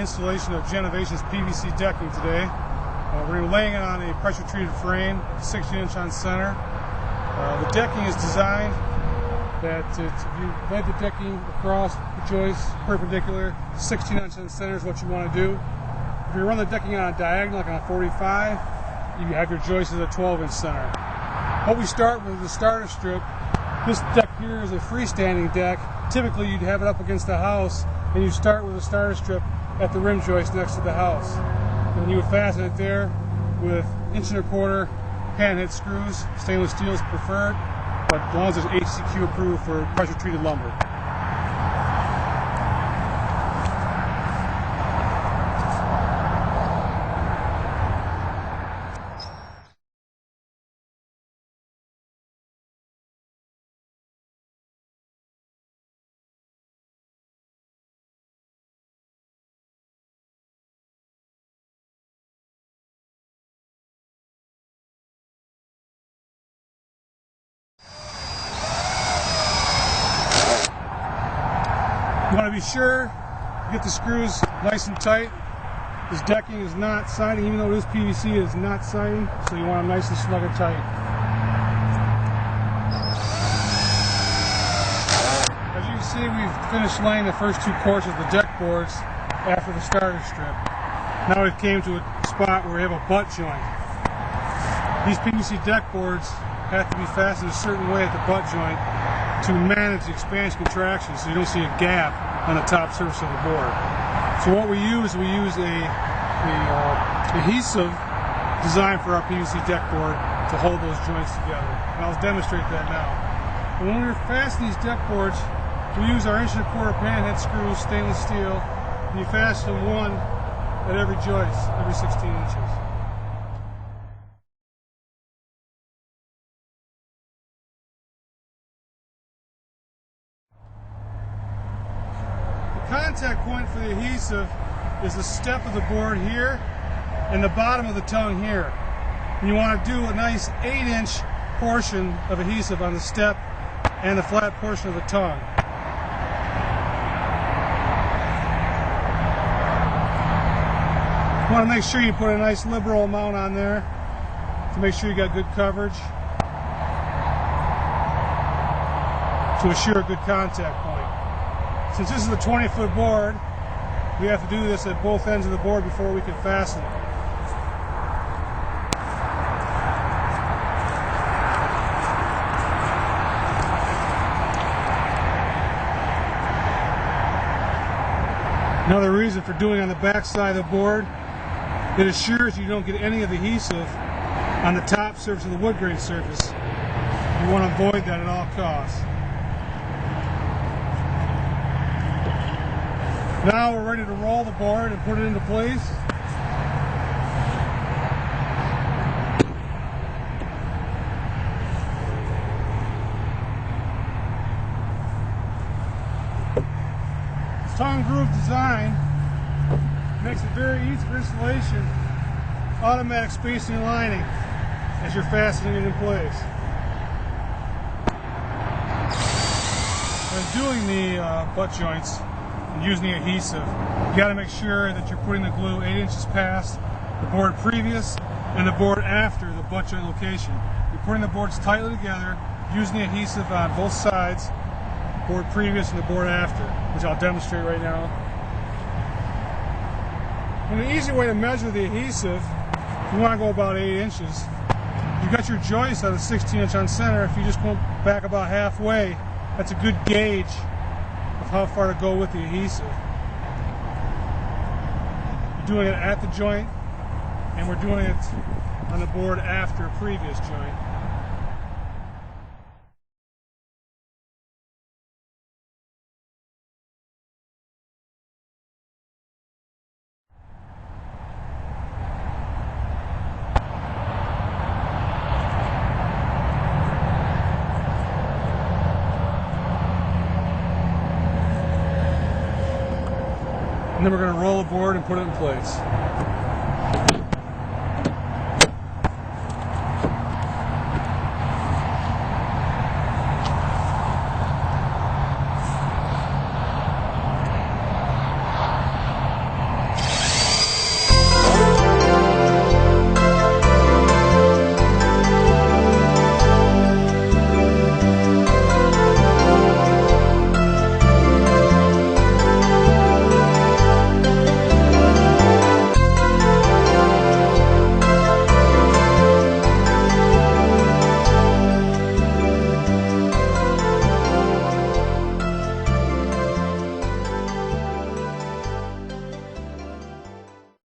installation of Genovations PVC decking today. We're laying it on a pressure-treated frame, 16-inch on center. The decking is designed that if you lay the decking across the joists perpendicular, 16-inch on center is what you want to do. If you run the decking on a diagonal, like on a 45, you have your joist at a 12-inch center. What we start with is the starter strip. This deck here is a freestanding deck. Typically you'd have it up against the house, and you start with a starter strip at the rim joist next to the house. And you would fasten it there with 1.25" panhead screws. Stainless steel is preferred, but as long as it's HCQ approved for pressure-treated lumber. You want to be sure you get the screws nice and tight. This decking is not siding, even though it is PVC, it is not siding, so you want them nice and snug and tight. As you can see, we've finished laying the first two courses of the deck boards after the starter strip. Now we've came to a spot where we have a butt joint. These PVC deck boards have to be fastened a certain way at the butt joint to manage the expansion contraction, so you don't see a gap on the top surface of the board. So what we use a adhesive designed for our PVC deck board to hold those joints together. And I'll demonstrate that now. And when we fasten these deck boards, we use our 1.25" panhead screws, stainless steel, and you fasten them one at every joist, every 16 inches. Contact point for the adhesive is the step of the board here and the bottom of the tongue here. And you want to do a nice 8-inch portion of adhesive on the step and the flat portion of the tongue. You want to make sure you put a nice liberal amount on there to make sure you got good coverage, to assure a good contact point. Since this is a 20-foot board, we have to do this at both ends of the board before we can fasten it. Another reason for doing it on the back side of the board, it assures you don't get any of the adhesive on the top surface of the wood grain surface. You want to avoid that at all costs. Now we're ready to roll the board and put it into place. This tongue groove design makes it very easy for installation. Automatic spacing and lining as you're fastening it in place. When doing the butt joints, using the adhesive, you got to make sure that you're putting the glue 8 inches past the board previous and the board after the butt joint location. You're putting the boards tightly together, using the adhesive on both sides, board previous and the board after, which I'll demonstrate right now. And an easy way to measure the adhesive, if you want to go about 8 inches, you've got your joist at a 16-inch on center. If you just go back about halfway, that's a good gauge of how far to go with the adhesive. You're doing it at the joint, and we're doing it on the board after a previous joint. And then we're going to roll the board and put it in place.